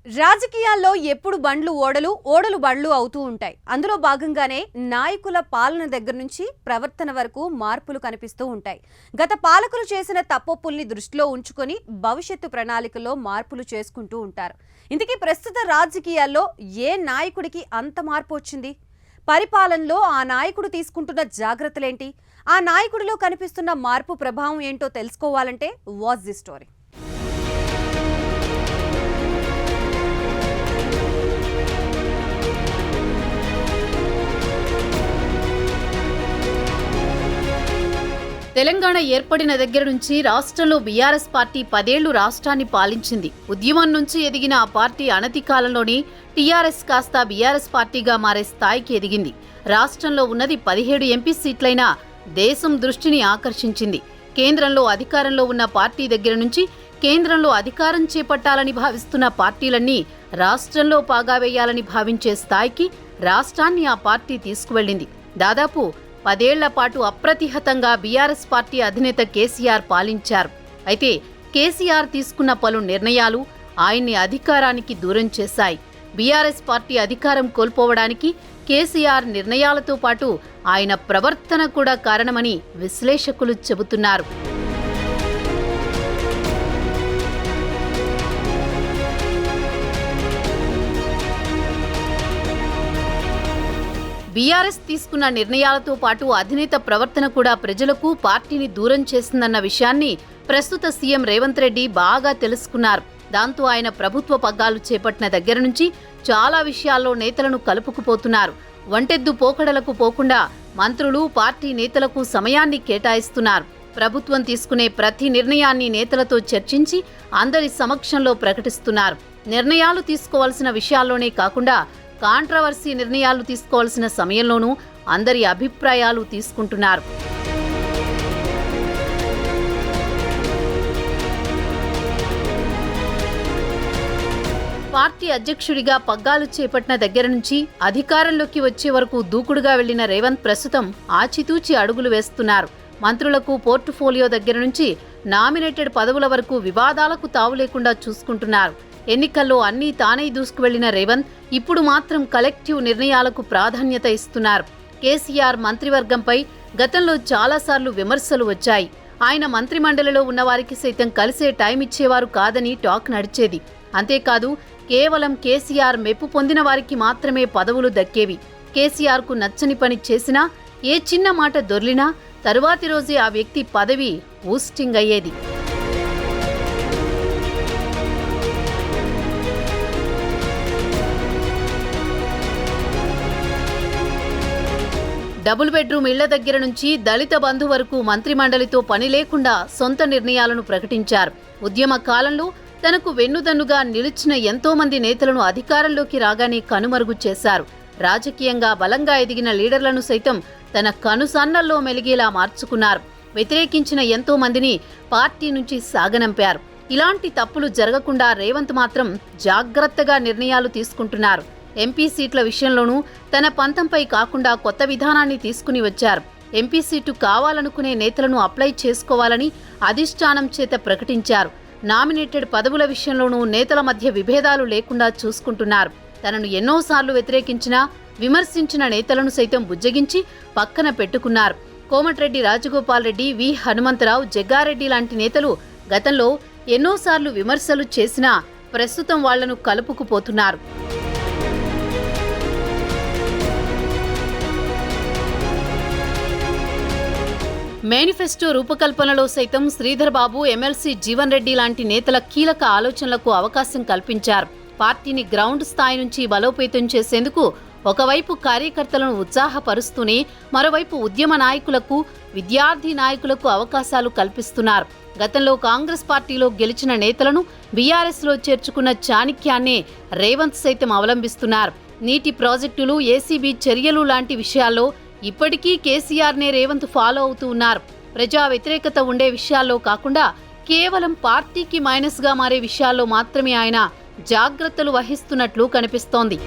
రాజకీయాల్లో ఎప్పుడు బండ్లు ఓడలు ఓడలు బండ్లు అవుతూ ఉంటాయి. అందులో భాగంగానే నాయకుల పాలన దగ్గర నుంచి ప్రవర్తన వరకు మార్పులు కనిపిస్తూ ఉంటాయి. గత పాలకులు చేసిన తప్పొప్పుల్ని దృష్టిలో ఉంచుకొని భవిష్యత్తు ప్రణాళికల్లో మార్పులు చేసుకుంటూ ఉంటారు. ఇందుకే ప్రస్తుత రాజకీయాల్లో ఏ నాయకుడికి అంత మార్పు వచ్చింది? పరిపాలనలో ఆ నాయకుడు తీసుకుంటున్న జాగ్రత్తలేంటి? ఆ నాయకుడిలో కనిపిస్తున్న మార్పు ప్రభావం ఏంటో తెలుసుకోవాలంటే వాచ్ ది స్టోరీ. తెలంగాణ ఏర్పడిన దగ్గర నుంచి రాష్ట్రంలో బీఆర్ఎస్ పార్టీ 10 ఏళ్లు రాష్ట్రాన్ని పాలించింది. ఉద్యమం నుంచి ఎదిగిన ఆ పార్టీ అనతి కాలంలోనే టీఆర్ఎస్ కాస్త బీఆర్ఎస్ పార్టీగా మారే స్థాయికి ఎదిగింది. రాష్ట్రంలో ఉన్నది 17 ఎంపీ సీట్లైనా దేశం దృష్టిని ఆకర్షించింది. కేంద్రంలో అధికారంలో ఉన్న పార్టీ దగ్గర నుంచి కేంద్రంలో అధికారం చేపట్టాలని భావిస్తున్న పార్టీలన్నీ రాష్ట్రంలో పాగా వేయాలని భావించే స్థాయికి రాష్ట్రాన్ని ఆ పార్టీ తీసుకువెళ్లింది. దాదాపు 10 ఏళ్ల పాటు అప్రతిహతంగా బీఆర్ఎస్ పార్టీ అధినేత కేసీఆర్ పాలించారు. అయితే కేసీఆర్ తీసుకున్న పలు నిర్ణయాలు ఆయన్ని అధికారానికి దూరం చేశాయి. బీఆర్ఎస్ పార్టీ అధికారం కోల్పోవడానికి కేసీఆర్ నిర్ణయాలతో పాటు ఆయన ప్రవర్తన కూడా కారణమని విశ్లేషకులు చెబుతున్నారు. బీఆర్ఎస్ తీసుకున్న నిర్ణయాలతో పాటు అధినేత ప్రవర్తన కూడా ప్రజలకు పార్టీని దూరం చేసిందన్న విషయాన్ని ప్రస్తుత సీఎం రేవంత్ రెడ్డి బాగా తెలుసుకున్నారు. దాంతో ఆయన ప్రభుత్వ పగ్గాలు చేపట్టిన దగ్గర నుంచి చాలా విషయాల్లో నేతలను కలుపుకుపోతున్నారు. వంటెద్దు పోకడలకు పోకుండా మంత్రులు పార్టీ నేతలకు సమయాన్ని కేటాయిస్తున్నారు. ప్రభుత్వం తీసుకునే ప్రతి నిర్ణయాన్ని నేతలతో చర్చించి అందరి సమక్షంలో ప్రకటిస్తున్నారు. నిర్ణయాలు తీసుకోవాల్సిన విషయాల్లోనే కాకుండా కాంట్రవర్సీ నిర్ణయాలు తీసుకోవాల్సిన సమయంలోనూ అందరి అభిప్రాయాలు తీసుకుంటున్నారు. పార్టీ అధ్యక్షుడిగా పగ్గాలు చేపట్టిన దగ్గర నుంచి అధికారంలోకి వచ్చే వరకు దూకుడుగా వెళ్లిన రేవంత్ ప్రస్తుతం ఆచితూచి అడుగులు వేస్తున్నారు. మంత్రులకు పోర్టుఫోలియో దగ్గర నుంచి నామినేటెడ్ పదవుల వరకు వివాదాలకు తావు లేకుండా చూసుకుంటున్నారు. ఎన్నికల్లో అన్నీ తానే దూసుకువెళ్లిన రేవంత్ ఇప్పుడు మాత్రం కలెక్టివ్ నిర్ణయాలకు ప్రాధాన్యత ఇస్తున్నారు. కేసీఆర్ మంత్రివర్గంపై గతంలో చాలాసార్లు విమర్శలు వచ్చాయి. ఆయన మంత్రిమండలిలో ఉన్నవారికి సైతం కలిసే టైం ఇచ్చేవారు కాదని టాక్ నడిచేది. అంతేకాదు కేవలం కేసీఆర్ మెప్పు పొందిన వారికి మాత్రమే పదవులు దక్కేవి. కేసీఆర్కు నచ్చని పని చేసినా, ఏ చిన్న మాట దొర్లినా తరువాతి రోజే ఆ వ్యక్తి పదవి ఊస్టింగ్ అయ్యేది. డబుల్ బెడ్రూమ్ ఇళ్ల దగ్గర నుంచి దళిత బంధు వరకు మంత్రిమండలితో పని లేకుండా సొంత నిర్ణయాలను ప్రకటించారు. ఉద్యమ కాలంలో తనకు వెన్నుదన్నుగా నిలిచిన ఎంతో మంది నేతలను అధికారంలోకి రాగానే కనుమరుగు చేశారు. రాజకీయంగా బలంగా ఎదిగిన లీడర్లను సైతం తన కనుసన్నల్లో మెలిగేలా మార్చుకున్నారు. వ్యతిరేకించిన ఎంతో మందిని పార్టీ నుంచి సాగనంపారు. ఇలాంటి తప్పులు జరగకుండా రేవంత్ మాత్రం జాగ్రత్తగా నిర్ణయాలు తీసుకుంటున్నారు. ఎంపీ సీట్ల విషయంలోనూ తన పంతంపై కాకుండా కొత్త విధానాన్ని తీసుకుని వచ్చారు. ఎంపీ సీటు కావాలనుకునే నేతలను అప్లై చేసుకోవాలని అధిష్టానం చేత ప్రకటించారు. నామినేటెడ్ పదవుల విషయంలోనూ నేతల మధ్య విభేదాలు లేకుండా చూసుకుంటున్నారు. తనను ఎన్నోసార్లు వ్యతిరేకించినా విమర్శించిన నేతలను సైతం బుజ్జగించి పక్కన పెట్టుకున్నారు. కోమటిరెడ్డి రాజగోపాల్ రెడ్డి, వి హనుమంతరావు, జగ్గారెడ్డి లాంటి నేతలు గతంలో ఎన్నోసార్లు విమర్శలు చేసినా ప్రస్తుతం వాళ్లను కలుపుకుపోతున్నారు. మేనిఫెస్టో రూపకల్పనలో సైతం శ్రీధర్ బాబు, ఎమ్మెల్సీ జీవన్ రెడ్డి లాంటి నేతల కీలక ఆలోచనలకు అవకాశం కల్పించారు. పార్టీని గ్రౌండ్ స్థాయి నుంచి బలోపేతం చేసేందుకు ఒకవైపు కార్యకర్తలను ఉత్సాహపరుస్తూనే మరోవైపు ఉద్యమ నాయకులకు, విద్యార్థి నాయకులకు అవకాశాలు కల్పిస్తున్నారు. గతంలో కాంగ్రెస్ పార్టీలో గెలిచిన నేతలను బీఆర్ఎస్లో చేర్చుకున్న చాణక్యాన్నే రేవంత్ సైతం అవలంబిస్తున్నారు. నీటి ప్రాజెక్టులు, ఏసీబీ చర్యలు లాంటి విషయాల్లో ఇప్పటికీ కేసీఆర్నే రేవంత్ ఫాలో అవుతూ ఉన్నారు. ప్రజా వ్యతిరేకత ఉండే విషయాల్లో కాకుండా కేవలం పార్టీకి మైనస్గా మారే విషయాల్లో మాత్రమే ఆయన జాగ్రత్తలు వహిస్తున్నట్లు కనిపిస్తోంది.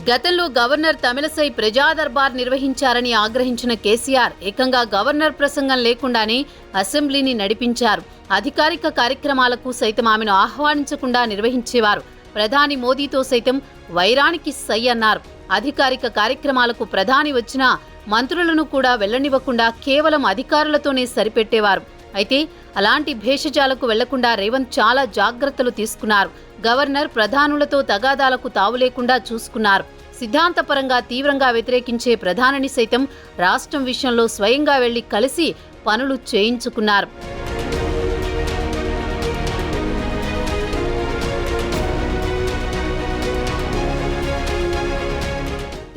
గతంలో గవర్నర్ తమిళసై ప్రజా దర్బార్ నిర్వహించారని ఆగ్రహించిన కేసీఆర్ ఏకంగా గవర్నర్ ప్రసంగం లేకుండానే అసెంబ్లీని నడిపించారు. అధికారిక కార్యక్రమాలకు సైతం ఆమెను ఆహ్వానించకుండా నిర్వహించేవారు. ప్రధాని మోదీతో సైతం వైరానికి సై అన్నారు. అధికారిక కార్యక్రమాలకు ప్రధాని వచ్చినా మంత్రులను కూడా వెళ్లనివ్వకుండా కేవలం అధికారులతోనే సరిపెట్టేవారు. అయితే అలాంటి భేషజాలకు వెళ్లకుండా రేవంత్ చాలా జాగ్రత్తలు తీసుకున్నారు. గవర్నర్ ప్రధానులతో తగాదాలకు తావు లేకుండా చూసుకున్నారు. సిద్ధాంతపరంగా తీవ్రంగా వ్యతిరేకించే ప్రధానిని సైతం రాష్ట్రం విషయంలో స్వయంగా వెళ్లి కలిసి పనులు చేయించుకున్నారు.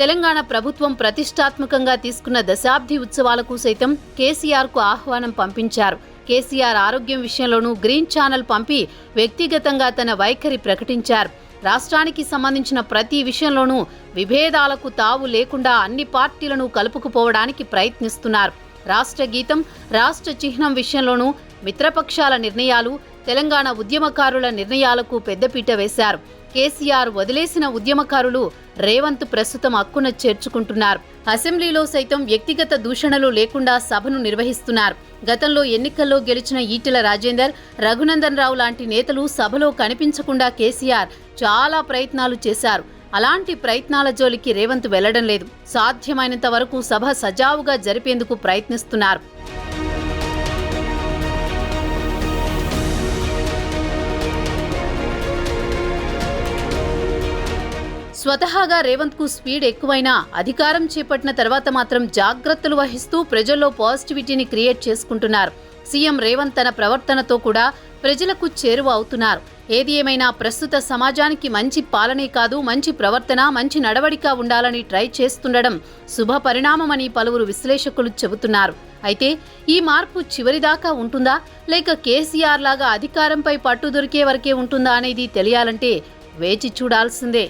తెలంగాణ ప్రభుత్వం ప్రతిష్టాత్మకంగా తీసుకున్న దశాబ్ది ఉత్సవాలకు సైతం కేసీఆర్కు ఆహ్వానం పంపించారు. కేసీఆర్ ఆరోగ్యం విషయంలోనూ గ్రీన్ ఛానల్ పంపి వ్యక్తిగతంగా తన వైఖరి ప్రకటించారు. రాష్ట్రానికి సంబంధించిన ప్రతి విషయంలోనూ విభేదాలకు తావు లేకుండా అన్ని పార్టీలను కలుపుకుపోవడానికి ప్రయత్నిస్తున్నారు. రాష్ట్ర గీతం, రాష్ట్ర చిహ్నం విషయంలోనూ మిత్రపక్షాల నిర్ణయాలు, తెలంగాణ ఉద్యమకారుల నిర్ణయాలకు పెద్దపీట వేశారు. కేసీఆర్ వదిలేసిన ఉద్యమకారులు రేవంత్ ప్రస్తుతం అక్కున చేర్చుకుంటున్నారు. అసెంబ్లీలో సైతం వ్యక్తిగత దూషణలు లేకుండా సభను నిర్వహిస్తున్నారు. గతంలో ఎన్నికల్లో గెలిచిన ఈటెల రాజేందర్, రఘునందన్ రావు లాంటి నేతలు సభలో కనిపించకుండా కేసీఆర్ చాలా ప్రయత్నాలు చేశారు. అలాంటి ప్రయత్నాల జోలికి రేవంత్ వెళ్లడం లేదు. సాధ్యమైనంత వరకు సభ సజావుగా జరిపేందుకు ప్రయత్నిస్తున్నారు. స్వతహాగా రేవంత్కు స్పీడ్ ఎక్కువైనా అధికారం చేపట్టిన తర్వాత మాత్రం జాగ్రత్తలు వహిస్తూ ప్రజల్లో పాజిటివిటీని క్రియేట్ చేసుకుంటున్నారు. సీఎం రేవంత్ తన ప్రవర్తనతో కూడా ప్రజలకు చేరువ అవుతున్నారు. ఏది ఏమైనా ప్రస్తుత సమాజానికి మంచి పాలనే కాదు, మంచి ప్రవర్తన, మంచి నడవడిక ఉండాలని ట్రై చేస్తుండడం శుభ పరిణామమని పలువురు విశ్లేషకులు చెబుతున్నారు. అయితే ఈ మార్పు చివరిదాకా ఉంటుందా, లేక కేసీఆర్ లాగా అధికారంపై పట్టు దొరికే వరకే ఉంటుందా అనేది తెలియాలంటే వేచి చూడాల్సిందే.